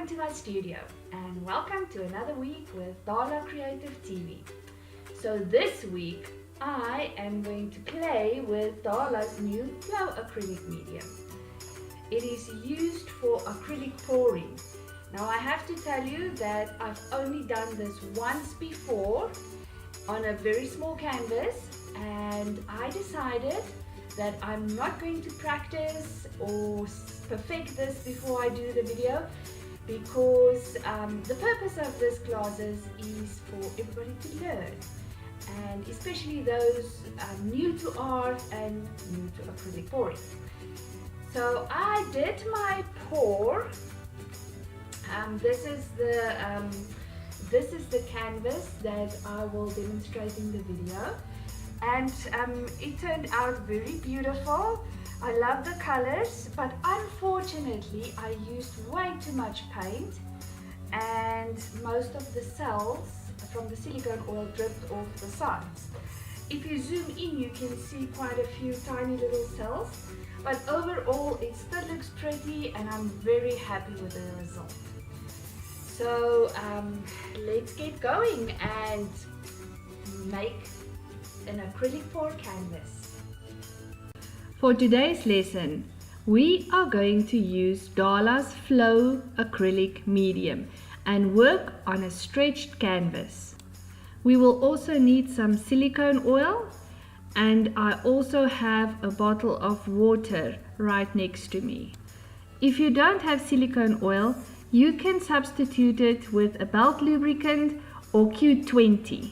welcome to my studio and welcome to another week with Darla Creative TV. So this week I am going to play with Darla's new flow acrylic medium. It is used for acrylic pouring. Now I have to tell you that I've only done this once before on a very small canvas, and I decided that I'm not going to practice or perfect this before I do the video, because the purpose of this classes is for everybody to learn, and especially those new to art and new to acrylic pouring. So I did my pour. This is the canvas that I will demonstrate in the video, and it turned out very beautiful. I love the colors, but unfortunately I used way too much paint and most of the cells from the silicone oil dripped off the sides. If you zoom in, you can see quite a few tiny little cells, but overall it still looks pretty and I'm very happy with the result. So let's get going and make an acrylic pour canvas. For today's lesson, we are going to use Darla's Flow acrylic medium and work on a stretched canvas. We will also need some silicone oil, and I also have a bottle of water right next to me. If you don't have silicone oil, you can substitute it with a belt lubricant or Q20.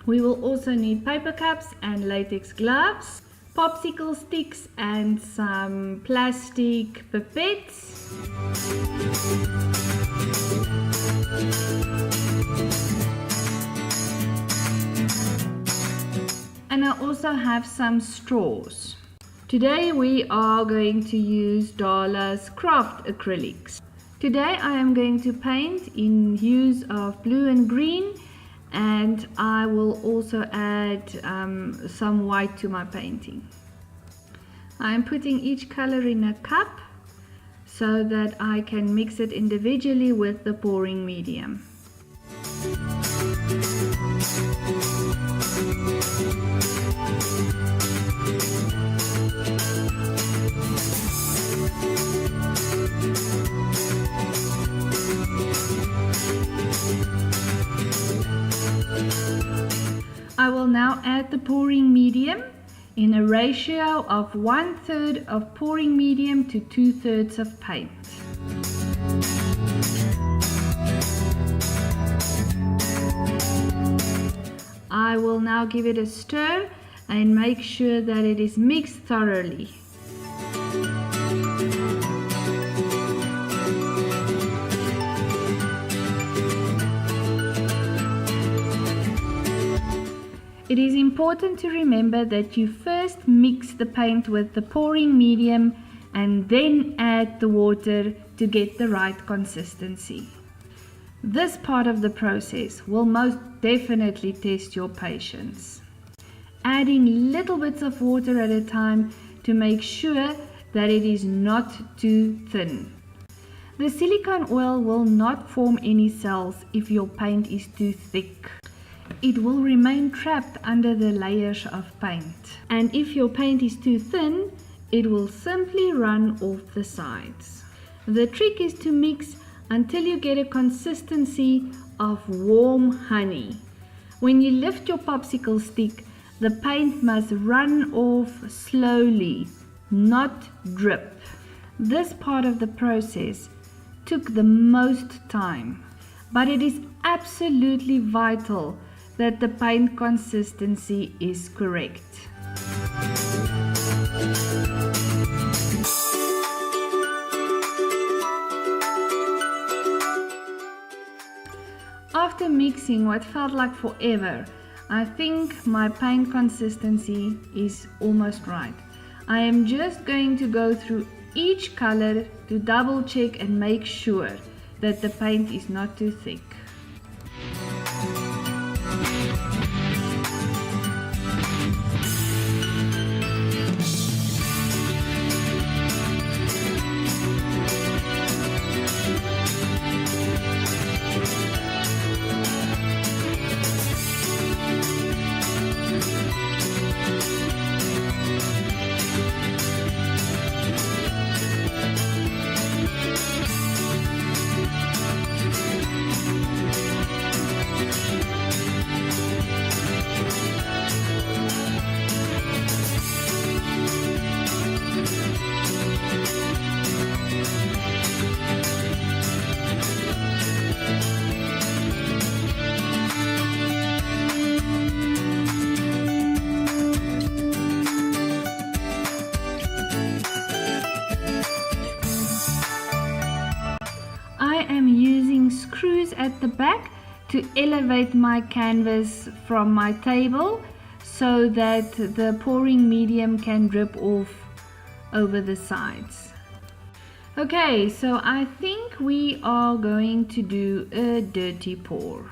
We will also need paper cups and latex gloves, popsicle sticks and some plastic pipettes. And I also have some straws. Today we are going to use Darla's craft acrylics. Today I am going to paint in hues of blue and green, and I will also add some white to my painting. I am putting each color in a cup so that I can mix it individually with the pouring medium. I will now add the pouring medium in a ratio of 1/3 of pouring medium to 2/3 of paint. I will now give it a stir and make sure that it is mixed thoroughly. It is important to remember that you first mix the paint with the pouring medium and then add the water to get the right consistency. This part of the process will most definitely test your patience. Adding little bits of water at a time to make sure that it is not too thin. The silicone oil will not form any cells if your paint is too thick. It will remain trapped under the layers of paint. And if your paint is too thin, it will simply run off the sides. The trick is to mix until you get a consistency of warm honey. When you lift your popsicle stick, the paint must run off slowly, not drip. This part of the process took the most time, but it is absolutely vital that the paint consistency is correct. After mixing what felt like forever, I think my paint consistency is almost right. I am just going to go through each color to double check and make sure that the paint is not too thick. using screws at the back to elevate my canvas from my table so that the pouring medium can drip off over the sides. Okay, so I think we are going to do a dirty pour.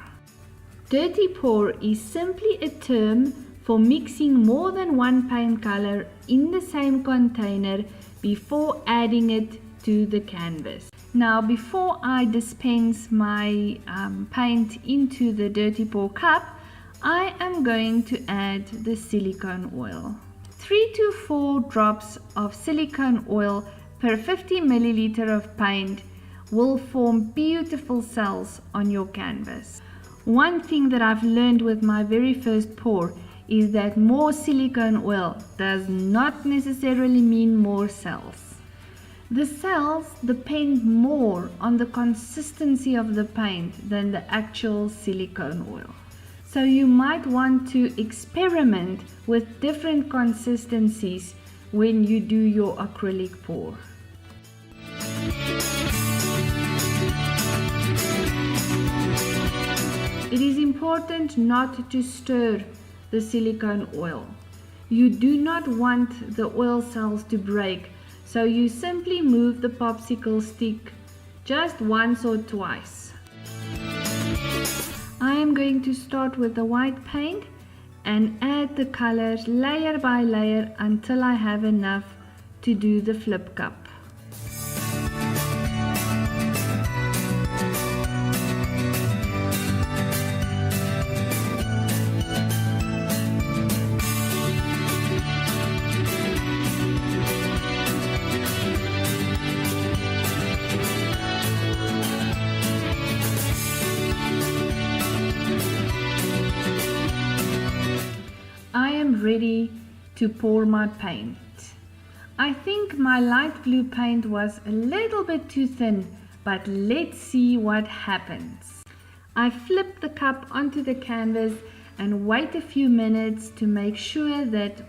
Dirty pour is simply a term for mixing more than one paint color in the same container before adding it to the canvas. Now, before I dispense my paint into the dirty pour cup, I am going to add the silicone oil. 3 to 4 drops of silicone oil per 50 milliliter of paint will form beautiful cells on your canvas. One thing that I've learned with my very first pour is that more silicone oil does not necessarily mean more cells. The cells depend more on the consistency of the paint than the actual silicone oil. So you might want to experiment with different consistencies when you do your acrylic pour. It is important not to stir the silicone oil. You do not want the oil cells to break, so you simply move the popsicle stick just once or twice. I am going to start with the white paint and add the colors layer by layer until I have enough to do the flip cup. Ready to pour my paint. I think my light blue paint was a little bit too thin, but let's see what happens. I flip the cup onto the canvas and wait a few minutes to make sure that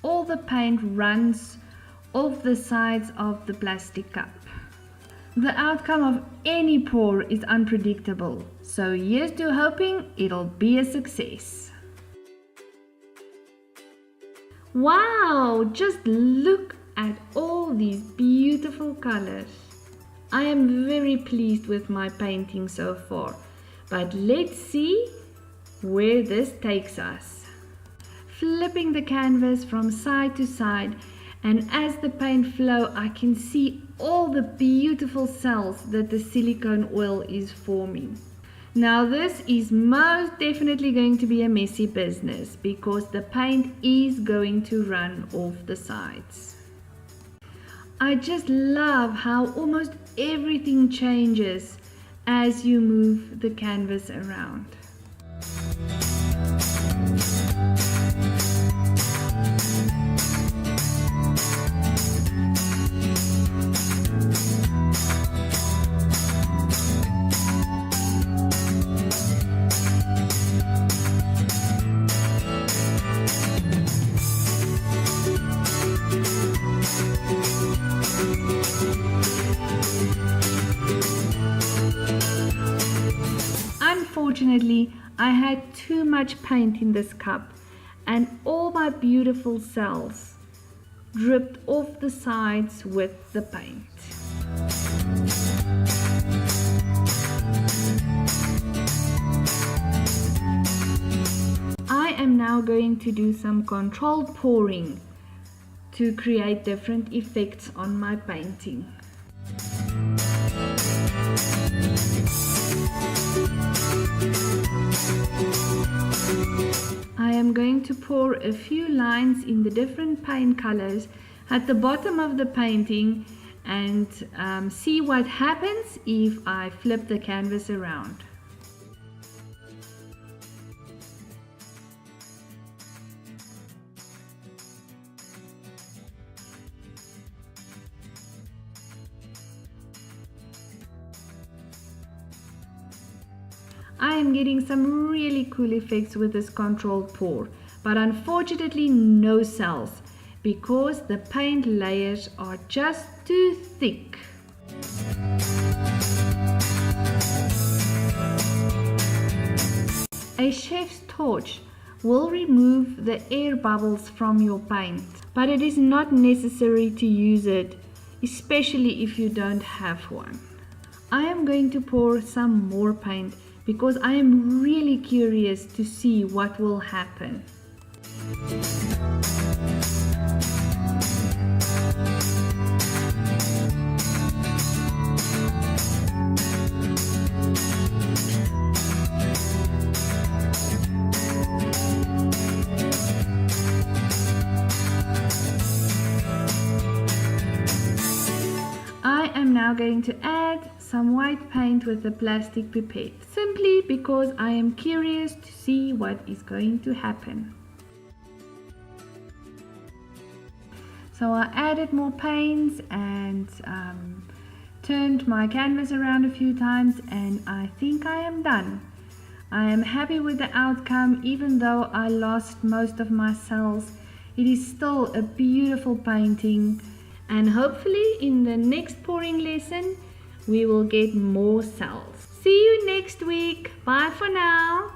all the paint runs off the sides of the plastic cup. The outcome of any pour is unpredictable, so here's to hoping it'll be a success. Wow, just look at all these beautiful colors. I am very pleased with my painting so far, but let's see where this takes us. Flipping the canvas from side to side, and as the paint flows, I can see all the beautiful cells that the silicone oil is forming. Now this is most definitely going to be a messy business because the paint is going to run off the sides. I just love how almost everything changes as you move the canvas around. Unfortunately, I had too much paint in this cup and all my beautiful cells dripped off the sides with the paint. I am now going to do some controlled pouring to create different effects on my painting. I am going to pour a few lines in the different paint colors at the bottom of the painting and see what happens if I flip the canvas around. I am getting some really cool effects with this controlled pour, but unfortunately no cells because the paint layers are just too thick. A chef's torch will remove the air bubbles from your paint, but it is not necessary to use it, especially if you don't have one. I am going to pour some more paint because I am really curious to see what will happen. I am now going to add some white paint with a plastic pipette, simply because I am curious to see what is going to happen. So I added more paints and turned my canvas around a few times, and I think I am done. I am happy with the outcome. Even though I lost most of my cells, it is still a beautiful painting, and hopefully in the next pouring lesson we will get more cells. See you next week. Bye for now.